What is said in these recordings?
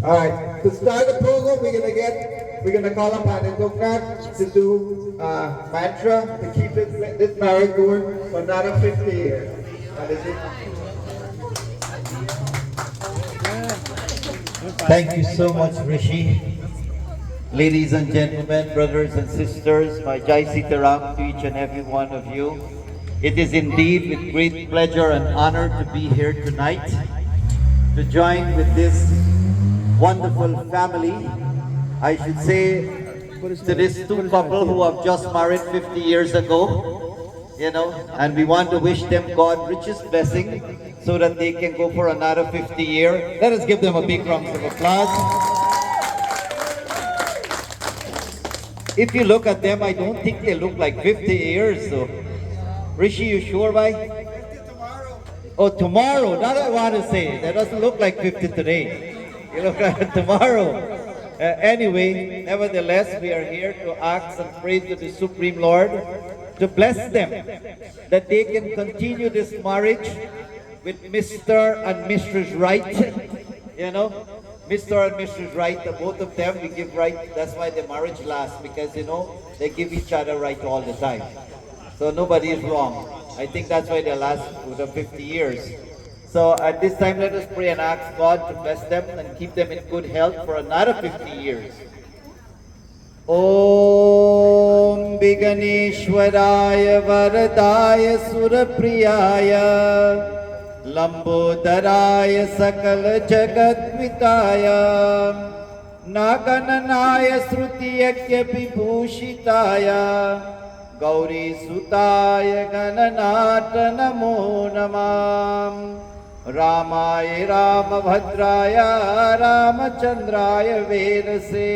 All right. To start the program, we're gonna call upon the Duknak to do mantra to keep this marriage going for another 50 years. That is it. Thank you so much, Rishi. Ladies and gentlemen, brothers and sisters, my Jai Sitaram to each and every one of you. It is indeed with great pleasure and honor to be here tonight to join with this wonderful family. I should say to this two couple who have just married 50 years ago, and we want to wish them God richest blessing so that they can go for another 50 years. Let us give them a big round of applause. If you look at them, I don't think they look like 50 years. So, Rishi, you sure, bhai? 50 tomorrow. Oh, tomorrow. That I want to say. That doesn't look like 50 today. You look at tomorrow. Anyway, nevertheless, we are here to ask and pray to the Supreme Lord to bless them, that they can continue this marriage with Mr. and Mrs. Right. Mr. and Mrs. Right, both of them, we give right. That's why the marriage lasts, because they give each other right all the time. So nobody is wrong. I think that's why they last for the 50 years. So at this time, let us pray and ask God to bless them and keep them in good health for another 50 years. Om Viganeshwaraya Varadaya Surapriyaya Lambodharaya Sakala Jagadvitaya Nagananaya Srutiyakya Vibhushitaya Gauri Sutaya Gananata Namo Namam Ramaya Ramabhadraya Ramachandraya Vedase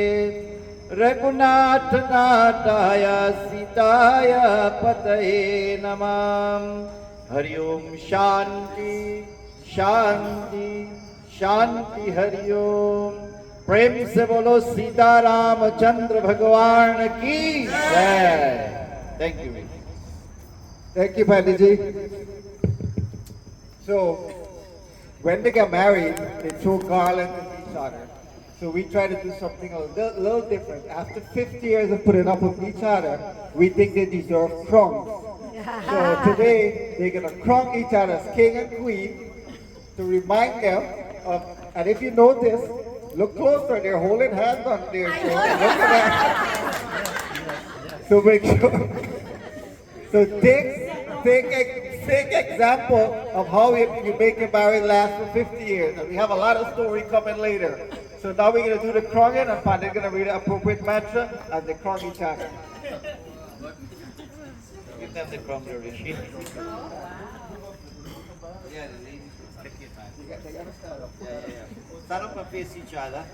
Raghunath Nataya Sitaya Pataye Namam Hari Om Shanti Shanti Shanti Hari Om Prem se bolo Sita Ramachandra Bhagwan ki jai. Thank you. Thank you, Pandiji. So, when they get married, they throw garlands at each other. So we try to do something a little different. After 50 years of putting up with each other, we think they deserve crowns. So today, they're going to crown each other as king and queen to remind them of, and if you notice, look closer, they're holding hands on their shoulders. Look at that. So make sure. So take example of how you make your marriage last for 50 years. And we have a lot of story coming later. So now we're going to do the crowning, and Pandit going to read the appropriate mantra as they crown each other. Give them the crown, Rishi. Stand up and face each other.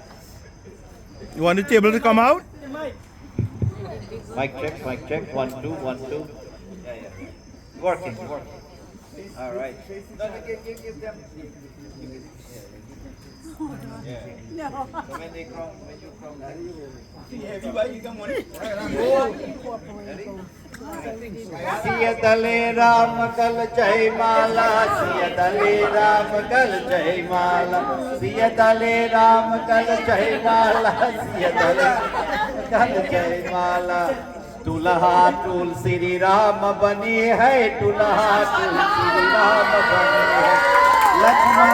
You want the table to come out? Mic check, mic check. 1, 2, 1, 2. Working. All right. No, give them. Yeah. No. So when you crown, Siya Dale Ram Kal Jai Mala, Siya Dale Ram Kal Jai Mala, Siya Dale Ram Kal Jai Mala, Siya Dale Kal Jai Mala. दुल्हा तुलसी राम बनी है, दुल्हा तुलसी राम बनी है, लक्ष्मण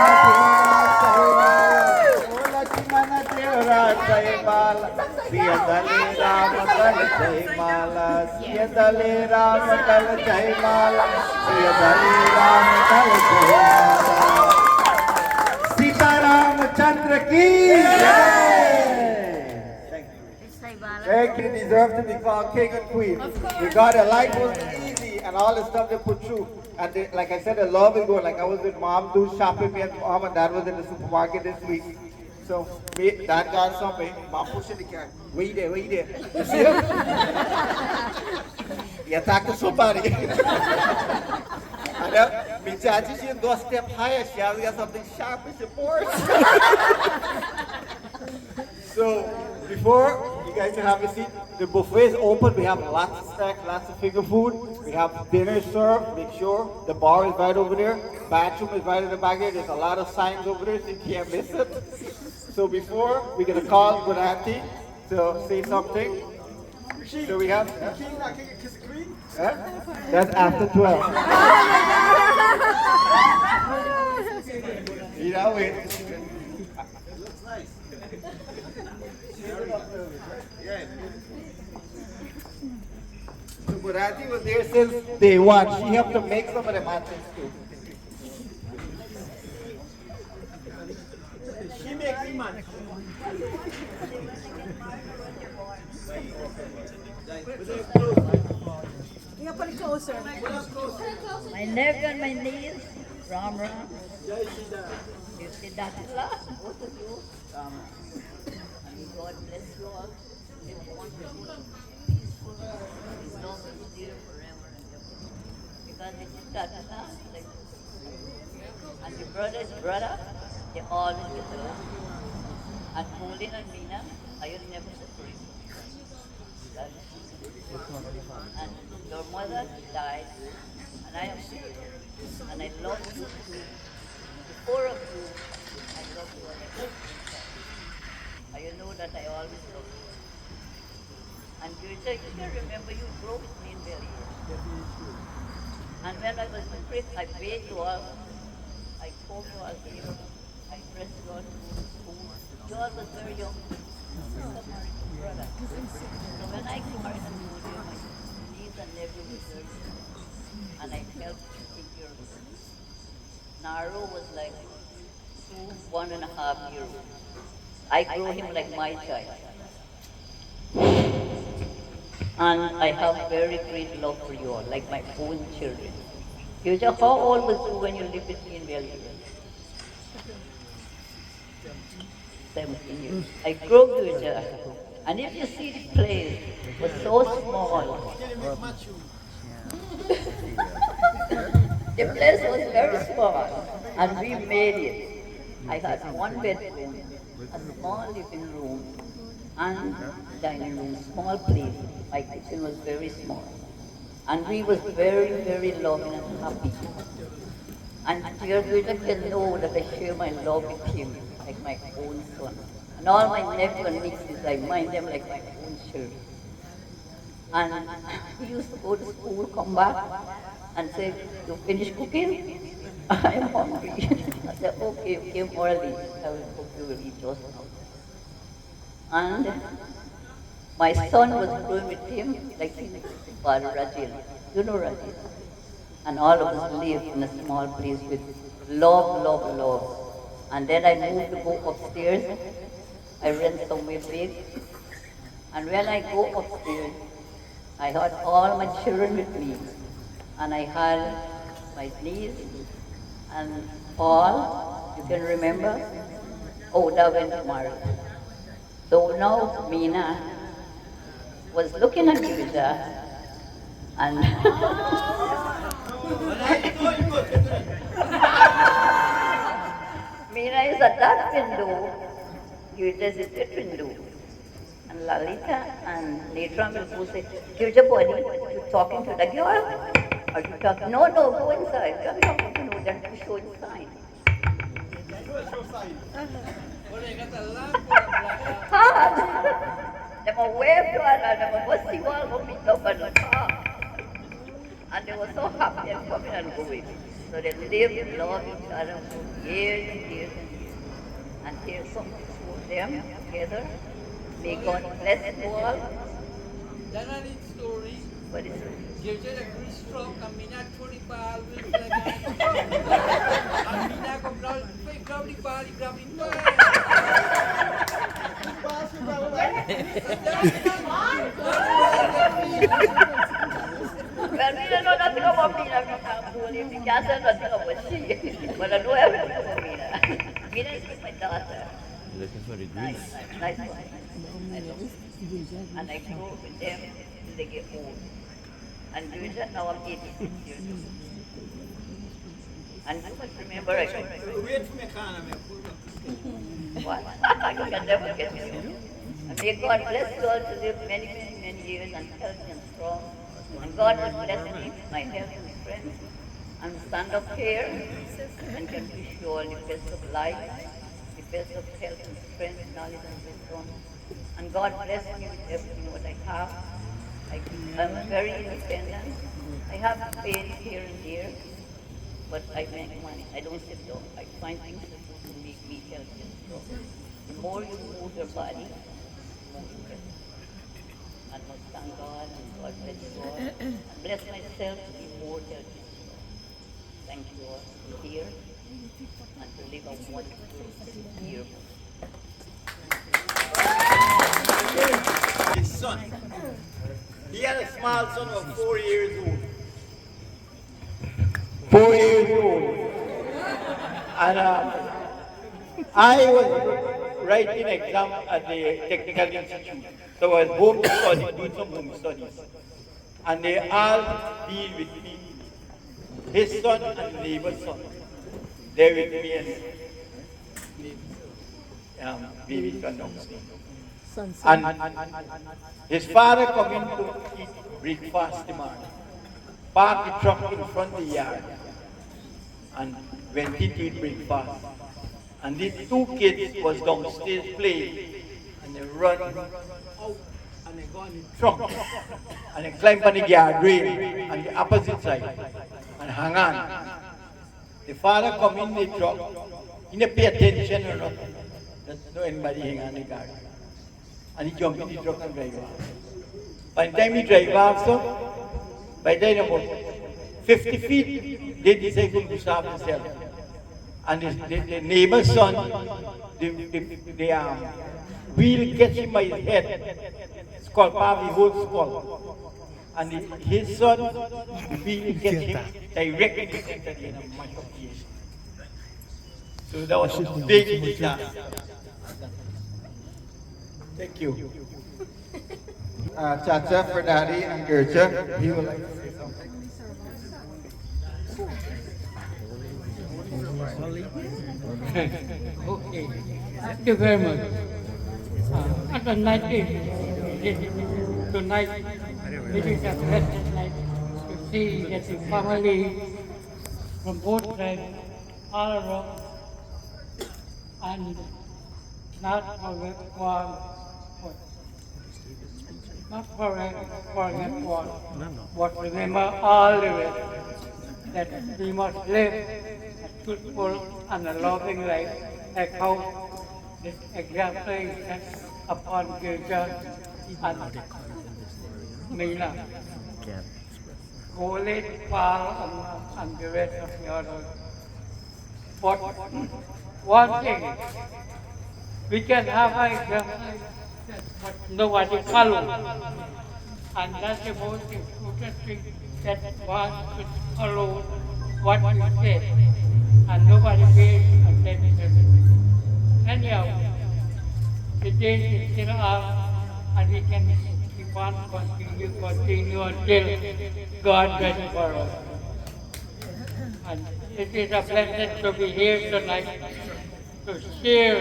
देवरा जय माला, सिया दले राम कल जय माला, सिया दले राम कल जय माला, सिया दले राम कल जय माला। सीताराम चंद्र की Thank you. Deserve to be called king and queen. Because their life wasn't easy and all the stuff they put through. And they, like I said, the love is good. Like I was with mom doing shopping. Me and mom and dad was in the supermarket this week. So dad got something. Mom pushing the car. Wait there. You see him? He attacked somebody. And then, me and she go a step higher. She has got something sharp as a Porsche. So before guys can have a seat. The buffet is open. We have lots of snacks, lots of finger food. We have dinner served. Make sure the bar is right over there. Bathroom is right in the back here. There's a lot of signs over there, so you can't miss it. So before, we're gonna call Bonatti to say something. So we have. Huh? That's after 12. You know it. So Bonatti was there since day one. She helped to make some of the matches too. She makes the money. My nephew and my niece, Ram Ram. You see that? Both of you. Ram Ram. And God bless you all. Live wonderful, peaceful, His love is dear forever and ever. Because it is that like, and the brother's brother, they always get along. And Pauline and Mina, I will never separate. That is and your mother died, and I am sick, and I love you. The four of you, I love you and I love you. And you know that I always love you. And you can remember you drove with me in Delhi. And when I was in Crete, I paid you all. I told you all here. I pressed you all to go to school. You all was very young. Brother. So when I married and told you, my niece and nephew was there, and I helped to take care of them. Naro was like 1.5 years old. I grew him like my child. And I have very great love for you all, like my own children. Future, how old was you when you lived with me in Belgium? 17 years. I grew up with her. And if you see the place, it was so small. The place was very small, and we made it. I had one bedroom, a small living room, and dining room, small place. My kitchen was very small. And we was very, very loving and happy. And dear Vijay can know that I share my love with him like my own son. And all my nephews and nieces, I mind them like my own children. And he used to go to school, come back, and say, "You finished cooking? I'm hungry." I said, "Okay, you came early. I will cook you will eat just now." And my son was growing with him like his father Rajil. You know Rajil. And all of us lived in a small place with love, love, love. And then I moved to go upstairs. I rent somewhere big. And when I go upstairs, I had all my children with me. And I had my niece and Paul, you can remember? Oh, that went to marry. So now Mina was looking at me with that. And Mina is at that window, you just at that window. And Lalita and Netra will go say, "Here's your body, you talking to the girl? Are you talking? No, no, go inside. Come talking to know them to show the sign." They were waved to her and they were see all of me up and and they were so happy and coming and going. So they lived, loved each other for years and years and years. And here's some of them together. May God bless you all. That's not its story. What is it? Give it a good stroke, Amina थोड़ी बाल will like Amina को grab Well, we don't know nothing about Mina. We can't say nothing about she. But I know everything about Mina. Mina is my daughter. Looking for the Nice, nice one. I love her. And I grew up with them till they get old. And doing that now I'm 86 years old. And you must remember I come through. Wait for me, Kana. What? I can never get you. And may God bless you all to live many, many, many years and healthy and strong. And God will bless me with my health and strength and stand up here and can wish you all the best of life, the best of health and strength, knowledge and wisdom. And God bless me with everything what I have. I'm very independent. I have pain here and there, but I make money. I don't sit down. I find things to do to make me healthy and strong. The more you move your body, the more you get. I must thank God and God bless you all. And bless myself to be more healthy and strong. Thank you all to be here and to live a wonderful year. His son. He had a small son of 4 years old. 4 years old. And I was writing exam at the Technical Institute. So I was home to study, doing some home studies. And they all deal with me. His son and the neighbor's son. They're with me and baby son downstairs. And his father come in to eat breakfast in the morning. Parked the truck in front of the yard and went in to eat breakfast. And these two kids was downstairs playing and they run out and they go on the truck and they climb on the guardrail on the opposite side and hang on. The father come in the truck, he didn't pay attention or nothing. There's no anybody hang on the guardrail. And he jumped in the truck and drive off. By the time he drive off, so, by the time about 50 feet, they decided to stop themselves. And the neighbor's son, the wheel catch him by his head, skull, part the whole skull. And his son, the wheel catch him directly in the center of the head and mash up the head. So that was a big disaster. Thank you. Chacha, Fernandi, and Gertja, he would like to say something. Okay, thank you very much. And tonight, tonight, it is a blessed night to see that the family from both tribes all around and not forget one, not forget one, but remember all the way that we must live a truthful and a loving life, like how this example is set upon Gertja and Mina. Khalid, Paul, and the rest of the others. But one thing, we can have an example, but nobody follows. And that's the most important thing, that one should follow what we say, and nobody pays attention. Anyhow, the day is still up, and we can keep on continue until God does for us. And it is a blessing to be here tonight to share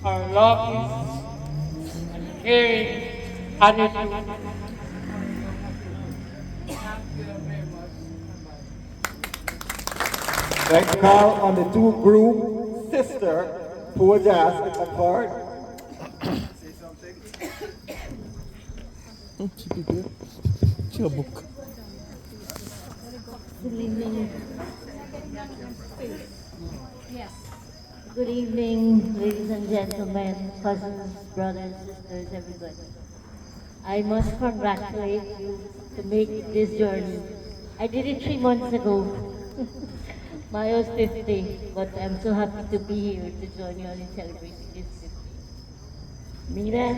our loving and caring attitude. Let's call on the two groom sister who was asked in the card. Good evening. Good evening, ladies and gentlemen, cousins, brothers, sisters, everybody. I must congratulate you to make this journey. I did it 3 months ago. Mine was 50, but I'm so happy to be here to join you on in celebrating this 50. Mina,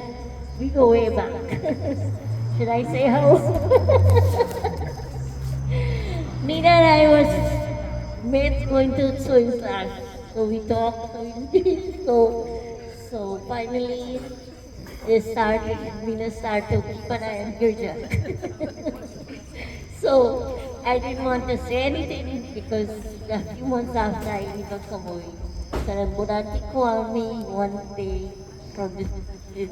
we go way back. Should I say how? Nina and I was mates going to sewing class. So we talked, so finally Mina started to keep an eye on Gertja. So I didn't want to say anything because a few months after I even come away. So Burati called me one day from the States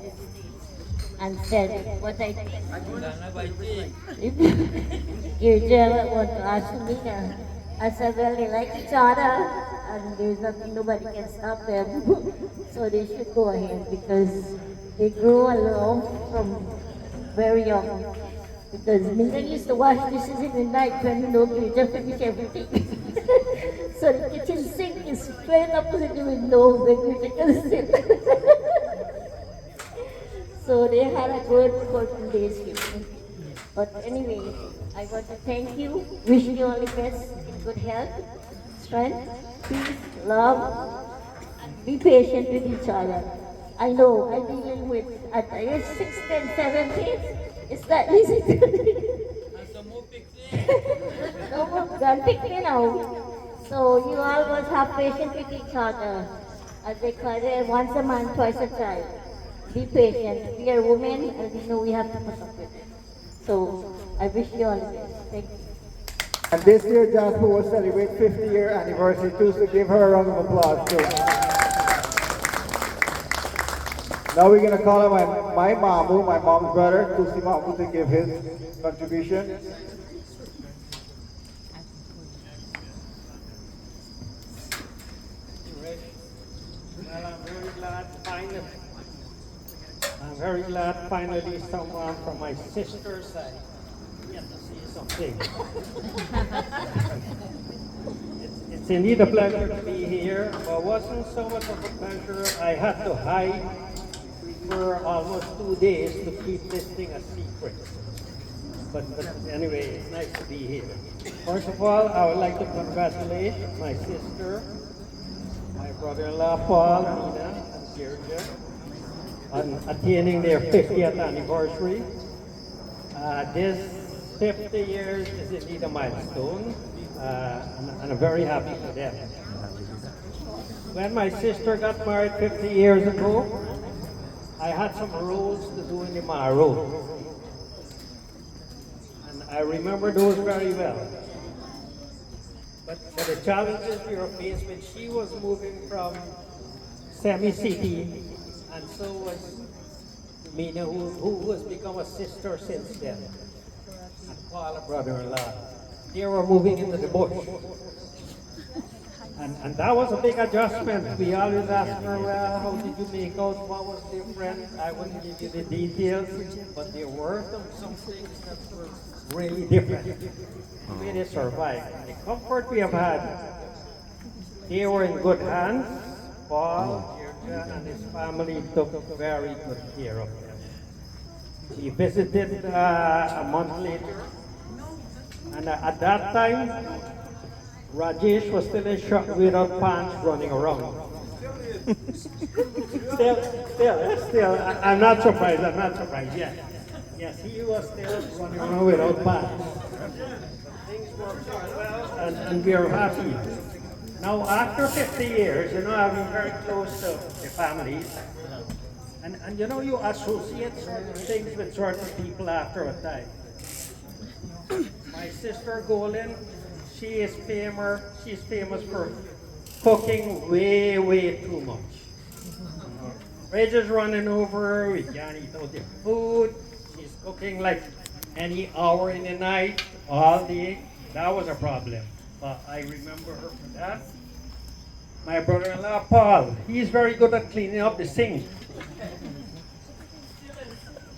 and said what I think. Girja want to ask Mina. I said, well, they like each other, and there's nothing nobody can stop them. So they should go ahead because they grew along from very young. Because Mina used to wash dishes in the night when Girja finished everything. So the kitchen sink is straight up to the window where Girja can sit. So they had a good 14 days here. But anyway, I want to thank you, wish you all the best in good health, strength, peace, love, and be patient with each other. I know I'm dealing with at age 16, 17, it's not easy to no more gun pick me now. So you all must have patience with each other. As they call it, once a man, twice a child. Be patient. We are women and we know we have to put up with it. So I wish you all the best. Thank you. And this year, Jasper will celebrate 50-year anniversary too, so give her a round of applause too. Now we're going to call on my mamu, my mom's brother, Tusi Mamu, to give his contribution. Well, I'm very glad finally someone from my sister's side get to see something. It's indeed a pleasure to be here, but it wasn't so much of a pleasure. I had to hide for almost 2 days to keep this thing a secret. But anyway, it's nice to be here. First of all, I would like to congratulate my sister, my brother-in-law Paul, Nina, and Girja on attaining their 50th anniversary. This 50 years is indeed a milestone, and I'm very happy for them. When my sister got married 50 years ago, I had some roles to do in the Maro. And I remember those very well. But the challenges we were faced when she was moving from semi-city, and so was Mina, who has become a sister since then, and Paul, a brother-in-law. They were moving into the bush. And that was a big adjustment. We always asked her, well, how did you make out? What was different? I wouldn't give you the details, but there were some things that were really different. We made it survive. And the comfort we have had, they were in good hands. Paul, Girja, and his family took very good care of them. He visited a month later, and at that time, Rajesh was still in shock without pants running around. Still, I'm not surprised, yeah. Yes, he was still running around without pants. Things worked out well, and we are happy. Now, after 50 years, I've been very close to the families. And you associate certain things with certain people after a time. My sister Golin, she's famous for cooking way too much. Reg running over, we can't eat all the food. She's cooking like any hour in the night, all day. That was a problem. But I remember her for that. My brother-in-law, Paul, he's very good at cleaning up the sink.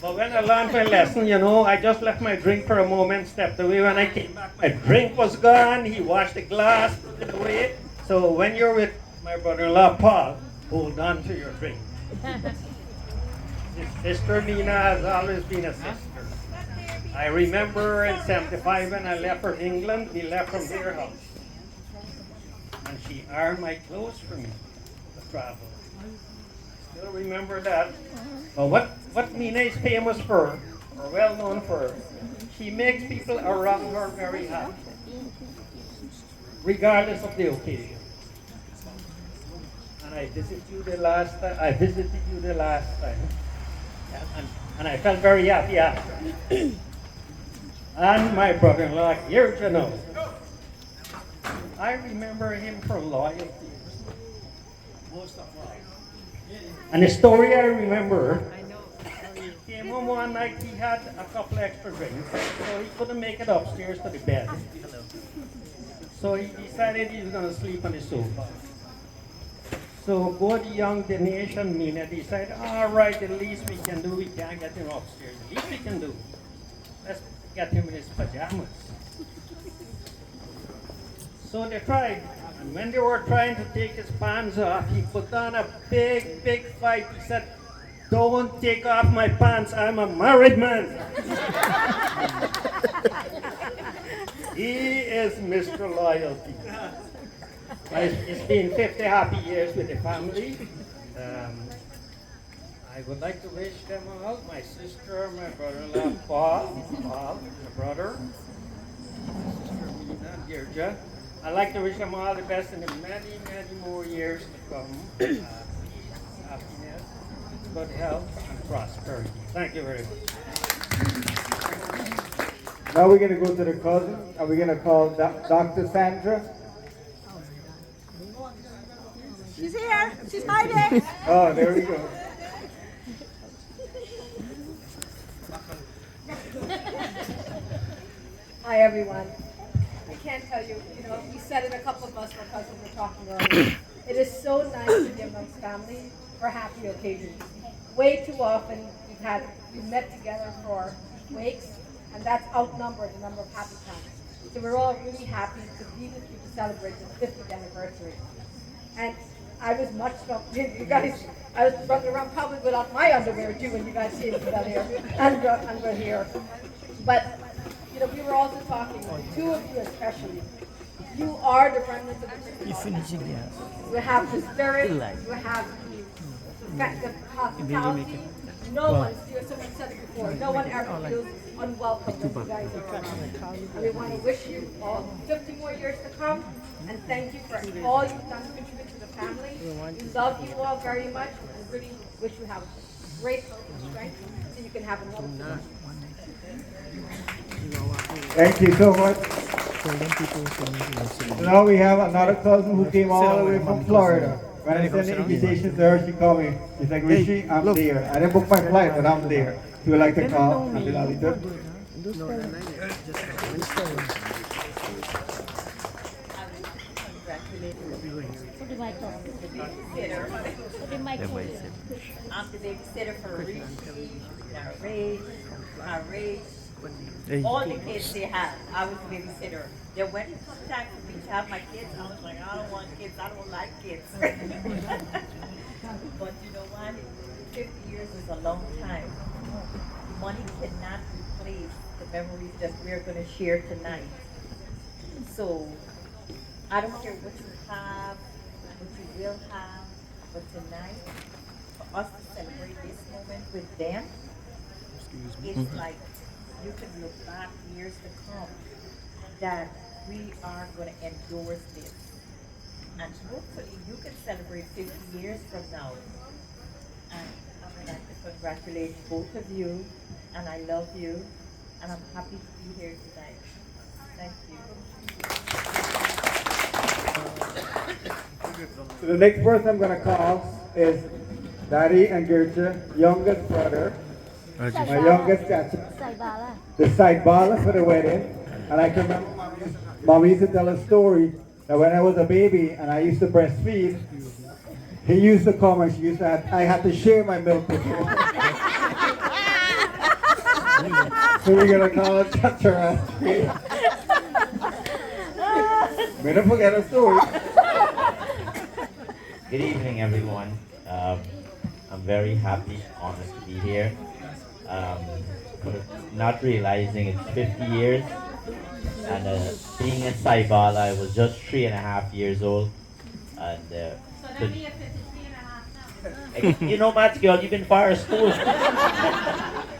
But when I learned my lesson, I just left my drink for a moment, stepped away. When I came back, my drink was gone. He washed the glass, put it away. So when you're with my brother-in-law, Paul, hold on to your drink. His sister Nina has always been a sister. I remember in 75 when I left for England, we left from their house. And she ironed my clothes for me to travel. Still remember that. But what Mina is famous for, or well known for, she makes people around her very happy, regardless of the occasion. And I visited you the last time. And I felt very happy after. And my brother-in-law, Girja, I remember him for loyalty. Most of all. And the story I remember, he came home one night, he had a couple extra drinks, so he couldn't make it upstairs to the bed. So he decided he was going to sleep on the sofa. So both young Dinesh and Meena decided, all right, the least we can do, we can't get him upstairs. The least we can do, let's get him in his pajamas. So they tried, and when they were trying to take his pants off, he put on a big, big fight. He said, don't take off my pants, I'm a married man. He is Mr. Loyalty. It's been 50 happy years with the family. I would like to wish them all, my sister, my brother-in-law, Paul, my brother, my sister Mina, Girja. I'd like to wish them all the best in the many, many more years to come. Peace, happiness, good health, and prosperity. Thank you very much. Now we're going to go to the cousin, and we're going to call Dr. Sandra. She's here. She's hiding. Oh, there we go. Hi, everyone. I can't tell you, we said it, a couple of us, my cousins were talking earlier. It is so nice to be amongst family for happy occasions. Way too often we've met together for wakes, and that's outnumbered the number of happy times. So we're all really happy to be with you to celebrate the 50th anniversary. And I was much you guys, I was running around probably without my underwear too when you guys came down here, and we're here. But, we were also talking, the two of you especially, you are the remnants of the Christian. You have the spirit, you have the hospitality. No one, someone said it before, no one ever feels unwelcome when you guys are around. And we want to wish you all 50 more years to come, and thank you for all you've done to contribute to the family. We love you all very much, and really wish you have great health and strength so you can have another one. Thank you so much. Now we have another cousin who came all the way from Florida. When I sent the invitation to her, she called me. She's like, Rishi, I'm there. I didn't book my flight, but I'm there. She would like to call. I'm the babysitter for Rishi, Narage, all the kids they have. I was the babysitter. Then when it comes time for me to have my kids, I was like, I don't want kids, I don't like kids. But you know what? 50 years is a long time. Money cannot replace the memories that we're going to share tonight. So I don't care what you have, what you will have, but tonight, for us to celebrate this moment with them, it's like you can look back years to come that we are going to endorse this. And hopefully you can celebrate 50 years from now. And I would like to congratulate both of you, and I love you, and I'm happy to be here tonight. Thank you. So the next person I'm going to call is Daddy and Gertrude, youngest brother, my youngest chacha, the side bala for the wedding. And I can remember Mommy used to tell a story that when I was a baby and I used to breastfeed, he used to come and she used to I had to share my milk with him. So we're going to call her Chacha. May not forget a story. Good evening, everyone. I'm very happy, honored to be here. Not realizing it's 50 years, and being a Saibala, I was just 3.5 years old. And so be a 53.5 now. You know, Matt, girl, you've been far at school.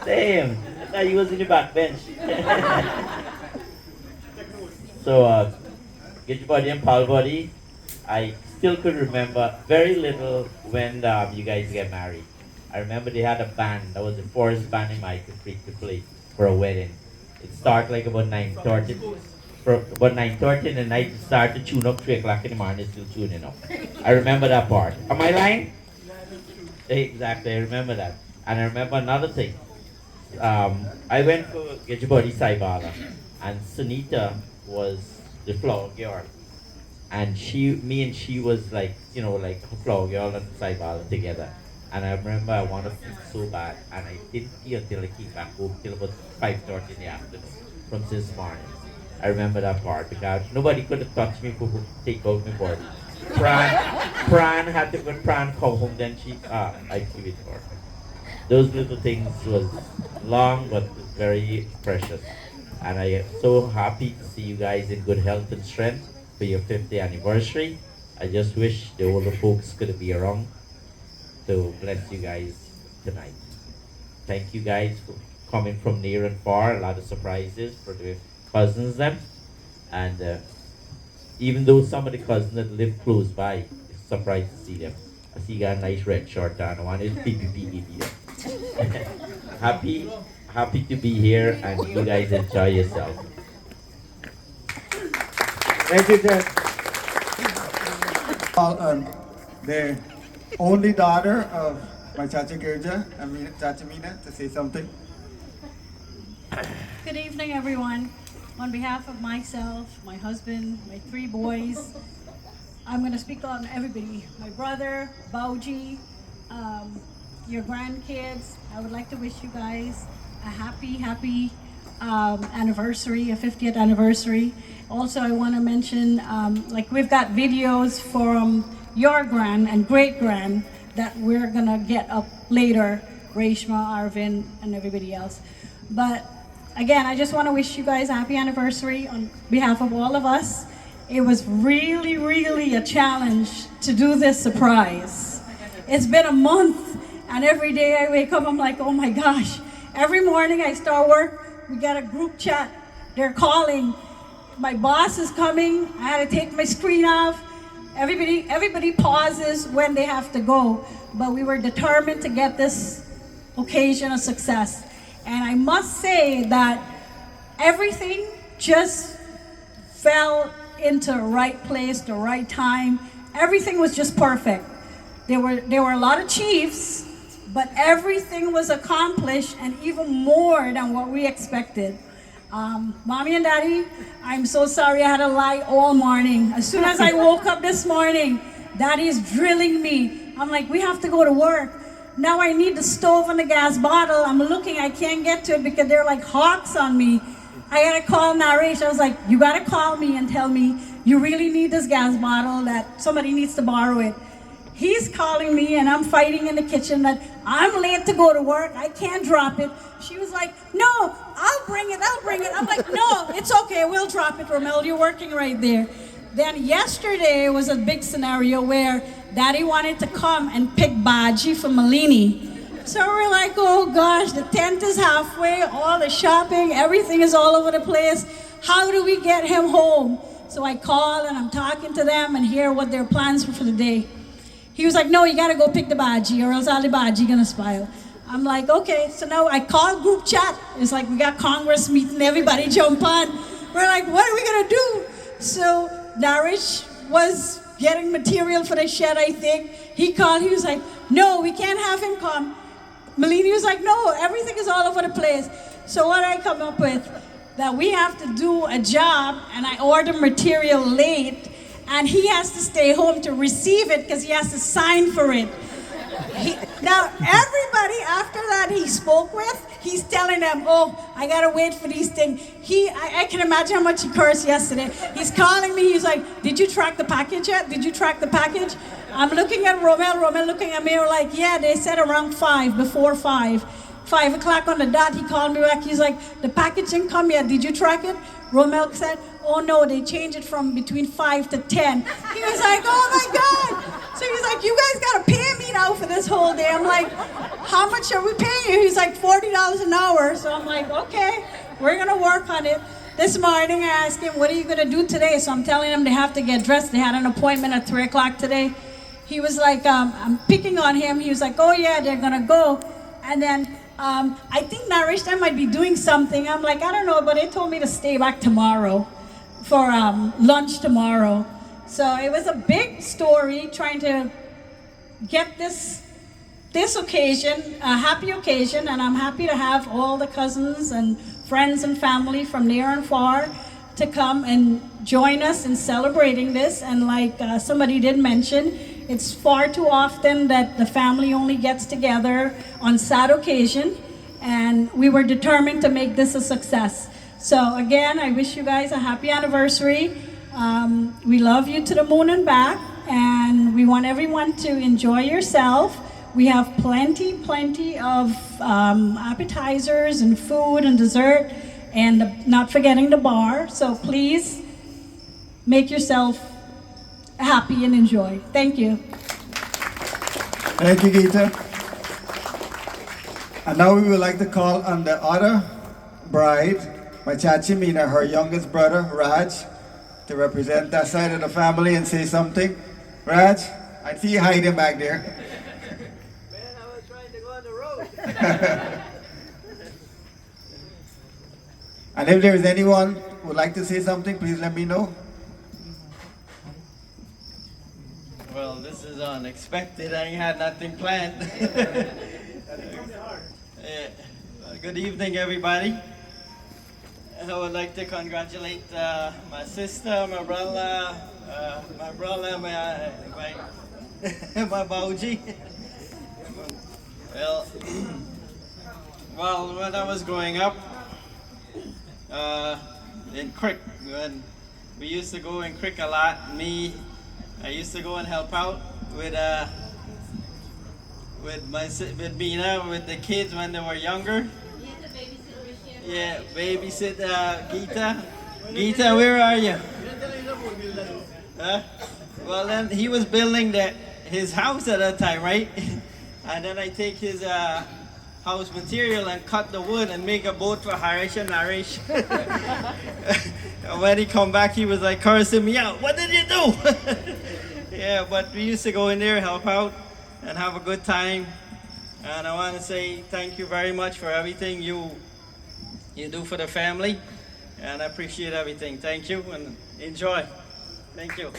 Damn, now you was in the back bench. So, get your body and pal body. I still could remember very little when you guys get married. I remember they had a band. That was the first band in Michael Creek to play for a wedding. It started like about 9:30. About 9:30 in the night, it started to tune up 3 o'clock in the morning, it's still tuning up. I remember that part. Am I lying? Exactly, I remember that. And I remember another thing. I went for Gejibodi Saibala, and Sunita was the flower girl. And me and she was like, like a flower girl and Saibala together. And I remember I wanted to pee so bad, and I didn't pee until I came back home till about 5:30 in the afternoon from this morning. I remember that part because nobody could have touched me for take out my body. Pran had to when Pran come home, then I give it for her. Those little things was long but very precious. And I am so happy to see you guys in good health and strength for your 50th anniversary. I just wish the older folks could be around to bless you guys tonight. Thank you guys for coming from near and far. A lot of surprises for the cousins them. And even though some of the cousins that live close by, it's surprised to see them. I see you got a nice red shirt on. One is PPP. Happy to be here, and you guys enjoy yourself. Thank you, Jen. The only daughter of my Chacha Girja, Chacha Mina, to say something. Good evening, everyone. On behalf of myself, my husband, my 3 boys, I'm going to speak on everybody. My brother, Bauji, your grandkids. I would like to wish you guys a happy anniversary, a 50th anniversary. Also, I want to mention, we've got videos from your grand and great grand that we're going to get up later, Reshma, Arvin, and everybody else. But again, I just want to wish you guys a happy anniversary on behalf of all of us. It was really, really a challenge to do this surprise. It's been a month, and every day I wake up, I'm like, oh my gosh. Every morning I start work, we got a group chat. They're calling. My boss is coming. I had to take my screen off. Everybody pauses when they have to go. But we were determined to get this occasion a success. And I must say that everything just fell into the right place, the right time. Everything was just perfect. There were a lot of chiefs, but everything was accomplished and even more than what we expected. Mommy and Daddy, I'm so sorry I had to lie all morning. As soon as I woke up this morning, Daddy is drilling me. I'm like, we have to go to work. Now I need the stove and the gas bottle. I'm looking, I can't get to it because they're like hawks on me. I gotta call Naresh. I was like, you gotta call me and tell me you really need this gas bottle, that somebody needs to borrow it. He's calling me and I'm fighting in the kitchen that I'm late to go to work. I can't drop it. She was like, no, I'll bring it. I'm like, no, it's okay. We'll drop it, Romel. You're working right there. Then yesterday was a big scenario where Daddy wanted to come and pick Baji for Malini. So we're like, oh gosh, the tent is halfway, all the shopping, everything is all over the place. How do we get him home? So I call and I'm talking to them and hear what their plans were for the day. He was like, no, you gotta go pick the Baji or else all the Baji gonna spoil. I'm like, okay, so now I call group chat. It's like we got Congress meeting, everybody jump on. We're like, what are we gonna do? So Naresh was getting material for the shed, I think. He called, he was like, no, we can't have him come. Malini was like, no, everything is all over the place. So what I come up with, that we have to do a job and I order material late and he has to stay home to receive it because he has to sign for it. Now, everybody after that he spoke with, he's telling them, oh, I gotta wait for these things. I can imagine how much he cursed yesterday. He's calling me, he's like, did you track the package yet? Did you track the package? I'm looking at Romel looking at me, we're like, yeah, they said around 5, before 5. 5 o'clock on the dot, he called me back, he's like, the package didn't come yet, did you track it? Romel said, oh no, they changed it from between 5 to 10. He was like, oh my God. So he's like, you guys gotta pay me now for this whole day. I'm like, how much are we paying you? He's like, $40 an hour. So I'm like, okay, we're gonna work on it. This morning I asked him, what are you gonna do today? So I'm telling him they have to get dressed. They had an appointment at 3 o'clock today. He was like, I'm picking on him. He was like, oh yeah, they're gonna go. And then I think Naresh, they might be doing something. I'm like, I don't know, but they told me to stay back tomorrow for lunch tomorrow. So it was a big story trying to get this this occasion, a happy occasion, and I'm happy to have all the cousins and friends and family from near and far to come and join us in celebrating this. And like somebody did mention, it's far too often that the family only gets together on sad occasion, and we were determined to make this a success. So again, I wish you guys a happy anniversary. We love you to the moon and back, and we want everyone to enjoy yourself. We have plenty of appetizers and food and dessert, and not forgetting the bar. So please make yourself happy and enjoy. Thank you. Thank you, Gita. And now we would like to call on the other bride, my Chachi Mina, her youngest brother, Raj, to represent that side of the family and say something. Raj, I see you hiding back there. Man, I was trying to go on the road. And if there is anyone who would like to say something, please let me know. Well, this is unexpected. I ain't had nothing planned. Good evening, everybody. I would like to congratulate my sister, my brother, my bauji. Well, when I was growing up in Crick, when we used to go in Crick a lot, I used to go and help out with Mina, with the kids when they were younger. Yeah, babysit Gita. Gita, where are you? Well, then he was building his house at that time, right? And then I take his house material and cut the wood and make a boat for Harish and Naresh. And when he come back, he was like cursing me out. What did you do? Yeah, but we used to go in there, help out, and have a good time. And I want to say thank you very much for everything you do for the family. And I appreciate everything. Thank you and enjoy. Thank you.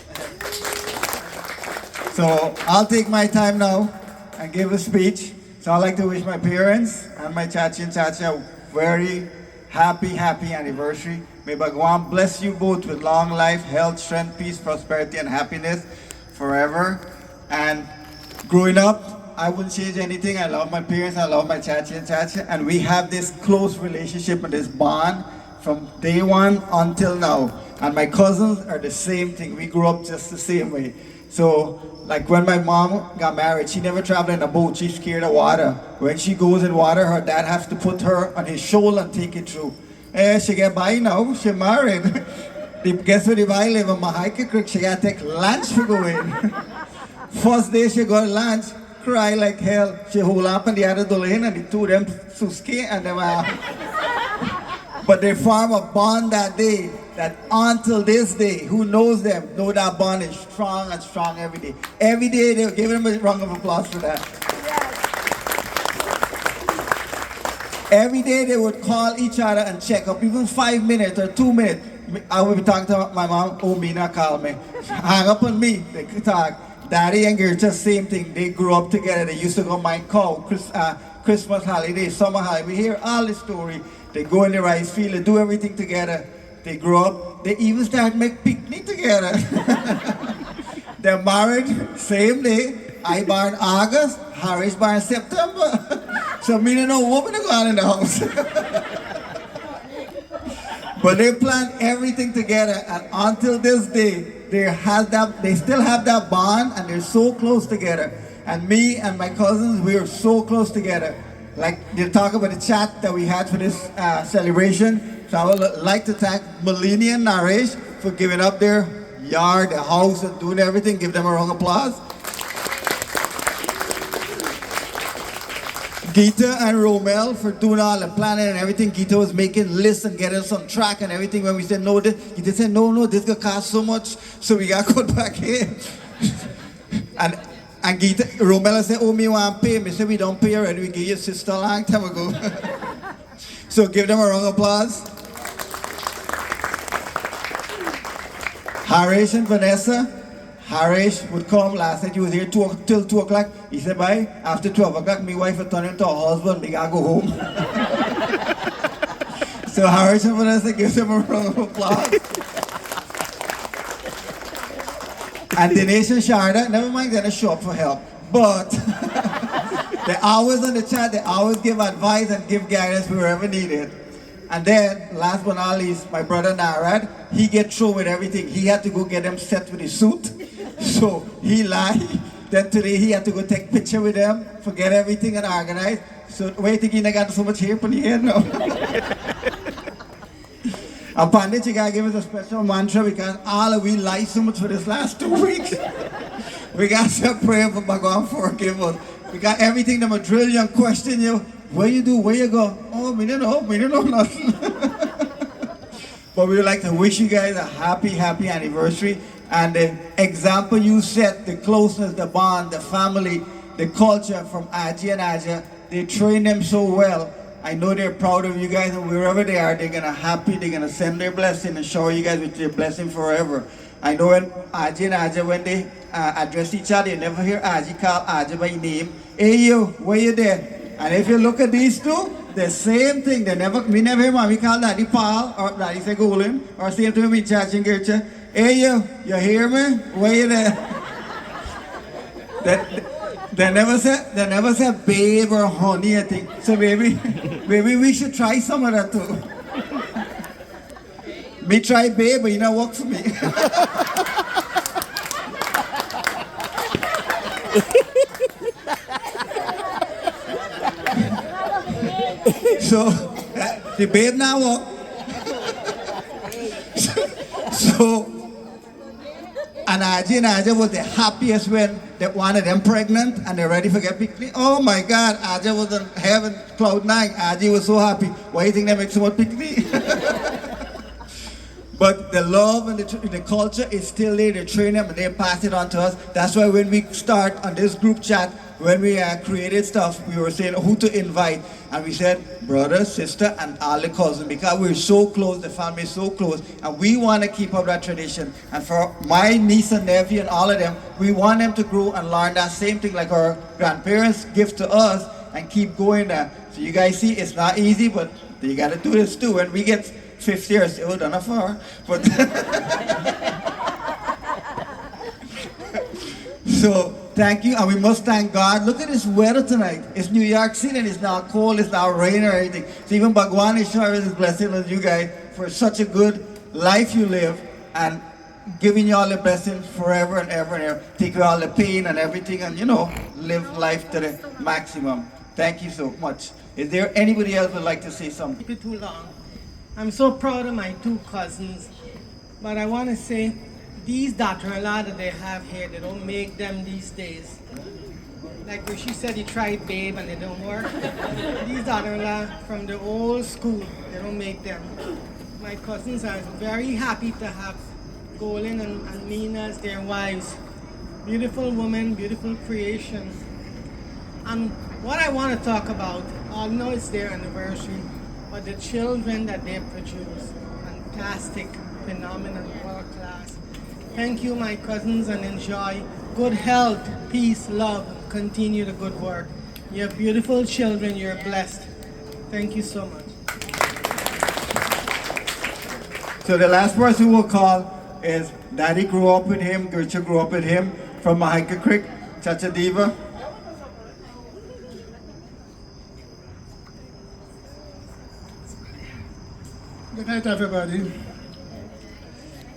So I'll take my time now and give a speech. So I'd like to wish my parents and my Chachi and Chachi a very happy anniversary. May Bhagwan bless you both with long life, health, strength, peace, prosperity, and happiness forever. And growing up, I wouldn't change anything. I love my parents, I love my Chachi and Chachi, and we have this close relationship and this bond from day one until now. And my cousins are the same thing. We grew up just the same way. So, like when my mom got married, she never traveled in a boat. She's scared of water. When she goes in water, her dad has to put her on his shoulder and take it through. She get by now. She married. Guess where the boy live in Mahaika Creek? She got to take lunch to go in. First day she got lunch, cry like hell. She hold up and the other Dolin and the two of them so scared and them but they form a bond that day that until this day, who knows them, know that bond is strong and strong every day. Every day they'll give them a round of applause for that. Every day they would call each other and check up, even 5 minutes or 2 minutes. I would be talking to my mom, oh, Mina call me. Hang up on me, they could talk. Daddy and girl, just same thing. They grew up together. They used to go mine cow, Christmas holiday, summer holiday. We hear all the story. They go in the rice field, they do everything together. They grow up, they even start make picnic together. They're married, same day. I born August, Harris born September. So me don't know what we're going in the house. But they plan everything together, and until this day, they still have that bond, and they're so close together. And me and my cousins, we are so close together. Like they talk about the chat that we had for this celebration. So I would like to thank Melanie and Naresh for giving up their yard, their house, and doing everything. Give them a round of applause. Gita and Romel for doing all the planning and everything. Gita was making lists and getting us on track and everything. When we said no, Gita said no, this gonna cost so much, so we got to go back here. And Gita, Romel said, oh, me want to pay. Me said, we don't pay already. We gave your sister a long time ago. So give them a round of applause. Harish and Vanessa, Harish would come. Last night he was here till 2 o'clock. He said, bye. After 12 o'clock, my wife would turn into a husband. Me gotta go home. So Harish and Vanessa, give them a round of applause. And Dinesh and Sharda, never mind, they're not show up for help. But they always on the chat, they always give advice and give guidance wherever needed. And then, last but not least, my brother Narad, he get through with everything. He had to go get them set with his suit. So he lied. Then today he had to go take picture with them, forget everything and organize. So wait, thinking I got so much hair on the head now. And Pandit, you gotta give us a special mantra because all of we lied so much for this last 2 weeks. We got to pray for Bhagwan forgive us. We got everything that will drill you and question you. Where you do, where you go? Oh, we don't know nothing. But we would like to wish you guys a happy anniversary. And the example you set, the closeness, the bond, the family, the culture from Aji and Aja, they train them so well. I know they're proud of you guys, and wherever they are, they're gonna send their blessing and shower you guys with their blessing forever. I know when Aji and Aja, when they address each other, you never hear Aji call Aja by name. Hey you, where you there? And if you look at these two, the same thing. We never hear mommy call daddy Paul or daddy Segulin or same to me Chachi and Gercha. Hey you hear me? Where you there? They never said babe or honey, I think. So maybe we should try some of that too. Me try babe, but you know work for me. So the babe now work. So and Aja was the happiest when they one of them pregnant and they're ready for get picnic. Oh my God, Aja was in heaven, cloud 9. Aja was so happy. Why do you think they make so much picnic? But the love and the culture is still there. They train them and they pass it on to us. That's why when we start on this group chat, when we created stuff, we were saying who to invite. And we said brother, sister, and all the cousins because we're so close, the family is so close. And we want to keep up that tradition. And for my niece and nephew and all of them, we want them to grow and learn that same thing like our grandparents give to us and keep going there. So you guys see, it's not easy, but you got to do this too. When we get 50 years, it was done afar. But so thank you, and we must thank God. Look at this weather tonight. It's New York City, and it's not cold, it's not rain or anything. So even Bhagwan is showing his blessing on you guys for such a good life you live, and giving you all the blessings forever and ever and ever. Take away all the pain and everything, and live life to the maximum. Thank you so much. Is there anybody else would like to say something? Keep it too long. I'm so proud of my 2 cousins, but I want to say these daughter-in-law that they have here, they don't make them these days. Like when she said he tried babe and they don't work. These daughter-in-law from the old school, they don't make them. My cousins are very happy to have Golin and Mina as their wives. Beautiful women, beautiful creation. And what I want to talk about, I know it's their anniversary, but the children that they produce, fantastic, phenomenal, world class. Thank you, my cousins, and enjoy good health, peace, love, and continue the good work. You have beautiful children, you're blessed. Thank you so much. So the last person we'll call is Daddy grew up with him, Gertrude grew up with him from Mahika Creek, Chacha Diva. Good night, everybody.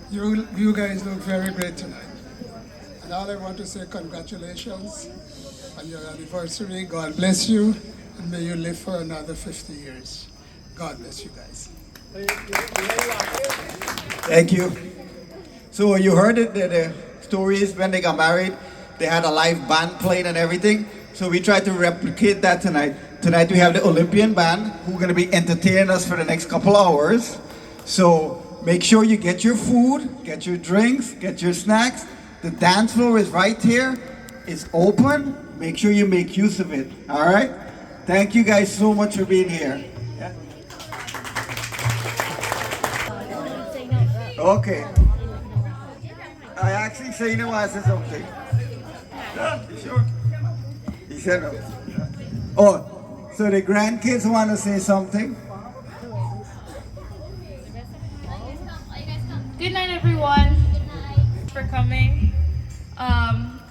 You guys look very great tonight. And all I want to say, congratulations on your anniversary. God bless you, and may you live for another 50 years. God bless you guys. Thank you. So you heard it, the stories when they got married, they had a live band playing and everything. So we tried to replicate that tonight. Tonight we have the Olympian band who are going to be entertaining us for the next couple hours. So make sure you get your food, get your drinks, get your snacks. The dance floor is right here. It's open. Make sure you make use of it. All right? Thank you guys so much for being here. Yeah. Okay. I actually say no, I said something. Yeah, you sure? He said no. Oh, so the grandkids want to say something? Good night, everyone. Thanks for coming.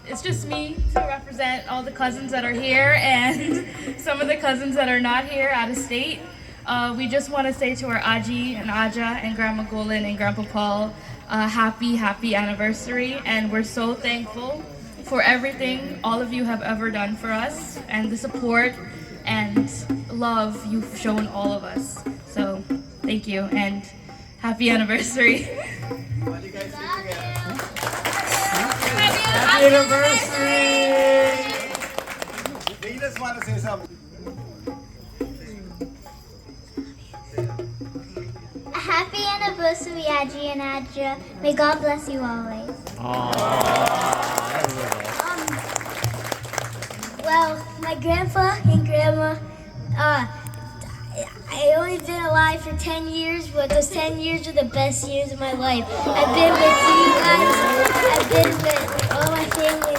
It's just me to represent all the cousins that are here and some of the cousins that are not here out of state. We just want to say to our Aji and Aja and Grandma Golan and Grandpa Paul, happy anniversary, and we're so thankful for everything all of you have ever done for us and the support and love you've shown all of us. So thank you and happy anniversary. Happy anniversary! Venus want to say something. Happy anniversary, Aji and Adra. May God bless you always. Well, my grandpa and grandma, I only been alive for 10 years, but those 10 years are the best years of my life. I've been with you guys, I've been with all my family.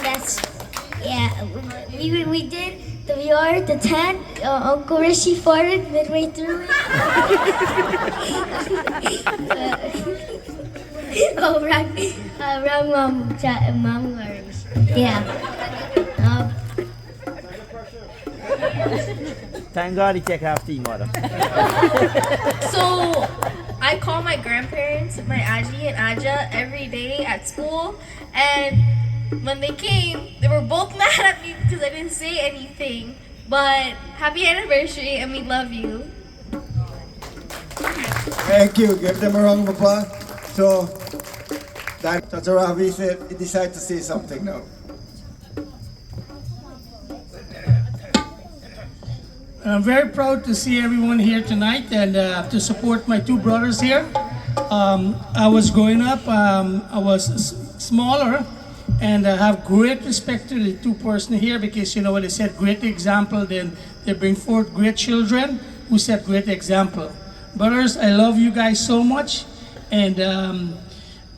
We did the VR, the tent. Uncle Rishi farted midway through it. Wrong mom worries. Yeah. Thank God he take half the mother. So I call my grandparents, my Aji and Aja, every day at school, and when they came, they were both mad at me because I didn't say anything. But happy anniversary, and we love you. Thank you. Give them a round of applause. So, Dr. Ravi said he decided to say something now. I'm very proud to see everyone here tonight and to support my two brothers here. I was growing up, I was smaller, and I have great respect to the two persons here because, you know, when they set great example, then they bring forth great children who set great example. Brothers, I love you guys so much. And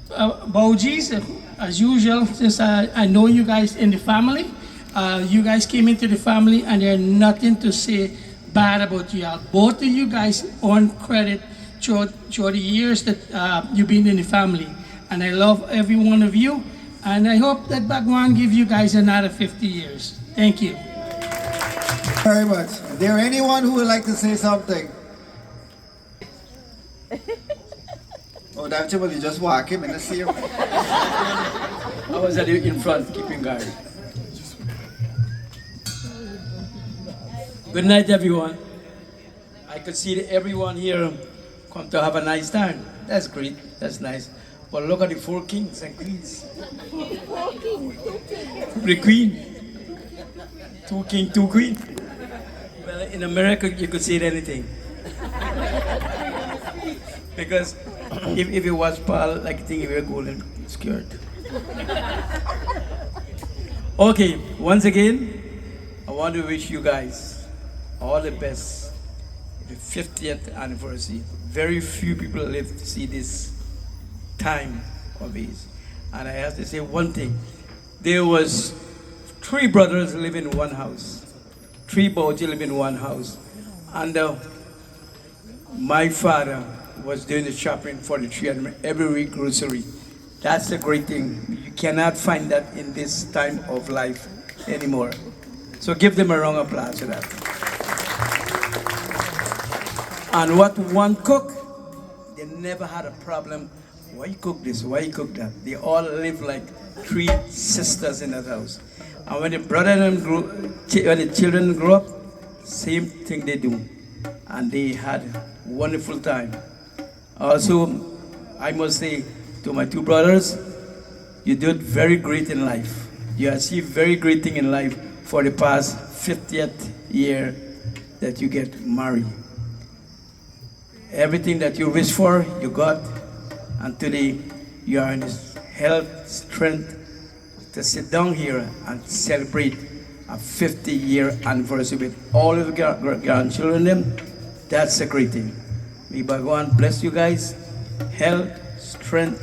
Baujis, as usual, since I know you guys in the family, you guys came into the family and there's nothing to say bad about you. Both of you guys earn credit throughout the years that you've been in the family. And I love every one of you. And I hope that Bhagwan give you guys another 50 years. Thank you. Very much. Is there anyone who would like to say something? Oh, that's well, you just walk him and see him. I was in front, keeping guard. Good night, everyone. I could see that everyone here come to have a nice time. That's great. That's nice. But look at the 4 kings and queens. 3 queen. 2 king, 2 queen. Well, in America, you could see anything. Because if it was Paul, like I think he wear golden skirt. Okay, once again, I want to wish you guys all the best. The 50th anniversary. Very few people live to see this time of age. And I have to say one thing. There was 3 brothers living in one house. 3 boys live in one house. And my father was doing the shopping for the 3 of them every week grocery. That's a great thing. You cannot find that in this time of life anymore. So give them a round of applause for that. And what one cook, they never had a problem. Why you cook this? Why you cook that? They all live like 3 sisters in that house. And when the brother and when the children grew up, same thing they do. And they had a wonderful time. Also, I must say to my 2 brothers, you did very great in life. You achieved very great thing in life for the past 50th year that you get married. Everything that you wish for, you got. And today, you are in health, strength to sit down here and celebrate a 50-year anniversary with all of the grandchildren. That's a great thing. May Bhagwan bless you guys, health, strength,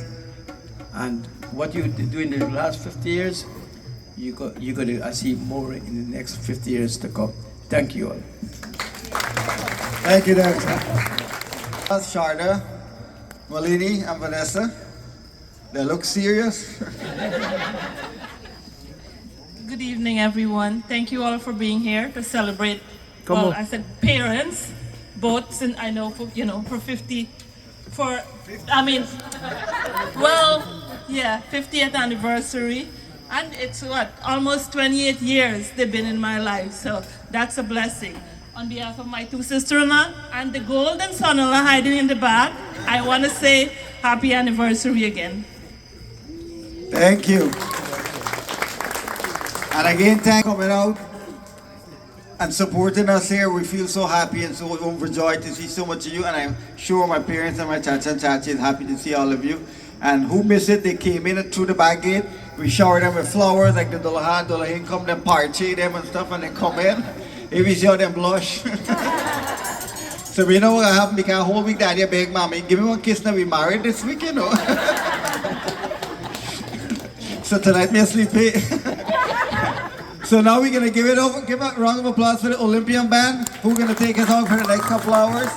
and what you do in the last 50 years, you're going to achieve more in the next 50 years to come. Thank you all. Thank you, Director. Sharda, Malini, and Vanessa. They look serious. Good evening, everyone. Thank you all for being here to celebrate. Come on. I said parents, both since I know for 50th anniversary, and it's almost 28 years they've been in my life, so that's a blessing. On behalf of my two sisters-in-law and the golden son-in-law hiding in the back, I want to say happy anniversary again. Thank you. And again, thank you for coming out and supporting us here. We feel so happy and so overjoyed to see so much of you. And I'm sure my parents and my chacha and chachi is happy to see all of you. And who missed it, they came in through the back gate. We showered them with flowers, like the Dulahin come, them party them and stuff, and they come in. If you see how them blush. So we know what happened because whole week daddy beg mommy, give me one kiss now, we married this week, you know. So tonight me sleepy. So now we're gonna give a round of applause for the Olympian band, who are gonna take us out for the next couple hours.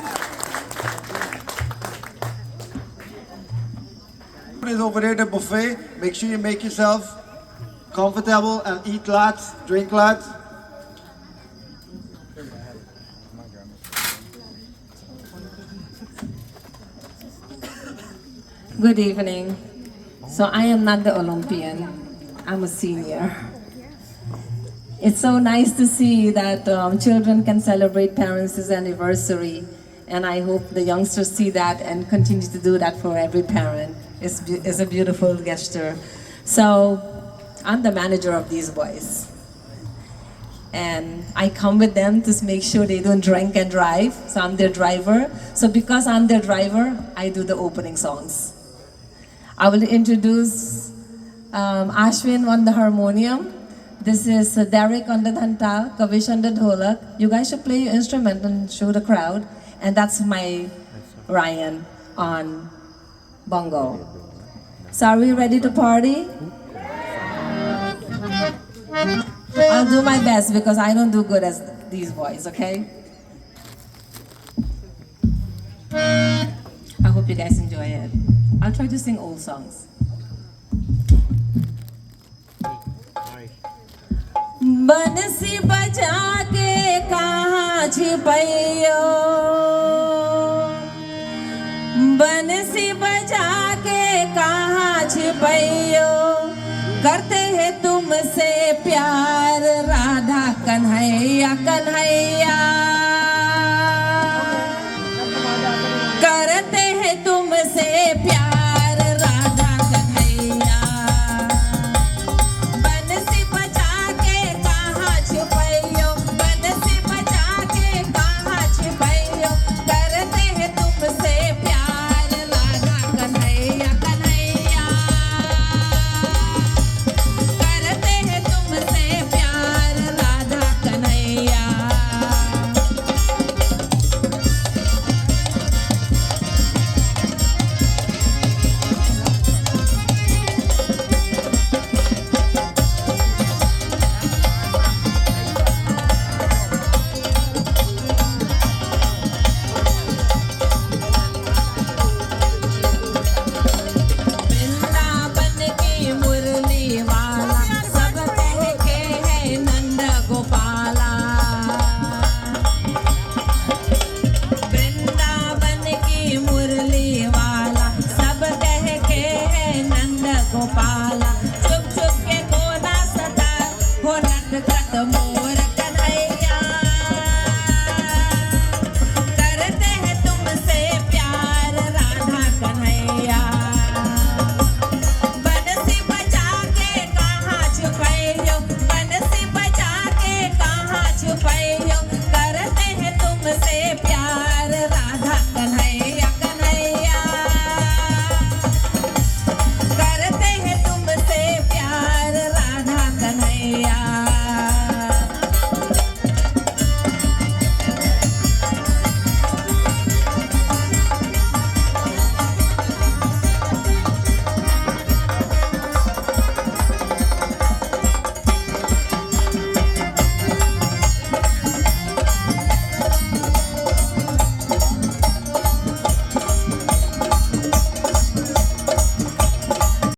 Is over there, the buffet. Make sure you make yourself comfortable and eat lots, drink lots. Good evening. So I am not the Olympian, I'm a senior. It's so nice to see that children can celebrate parents' anniversary, and I hope the youngsters see that and continue to do that for every parent. It's a beautiful gesture. So I'm the manager of these boys, and I come with them to make sure they don't drink and drive. So I'm their driver. So because I'm their driver, I do the opening songs. I will introduce Ashwin on the harmonium. This is Derek on the dhanta, Kavish on the dholak. You guys should play your instrument and show the crowd. And that's my Ryan on bongo. So are we ready to party? I'll do my best because I don't do good as these boys, okay? I hope you guys enjoy it. I'll try to sing old songs. बंसी बजा के कहाँ छिपैयो, बंसी बजा के कहाँ छिपैयो, करते हैं तुमसे प्यार राधा कन्हैया कन्हैया, करते हैं तुमसे प्यार राधा कन्हैया, बंसी बजा के कहाँ छिपैयो, बंसी बजा के कहाँ छिपैयो, करते हैं तुमसे प्यार राधा कन्हैया कन्हैया, करते हैं तुमसे प्यार राधा कन्हैया। वृंदावन की मुरली वाला सब कह के है नंद गोपाला, वृंदावन की मुरली वाला सब कह के है नंद गोपाला, चुप चुप के कोना सता हो रट रट मोर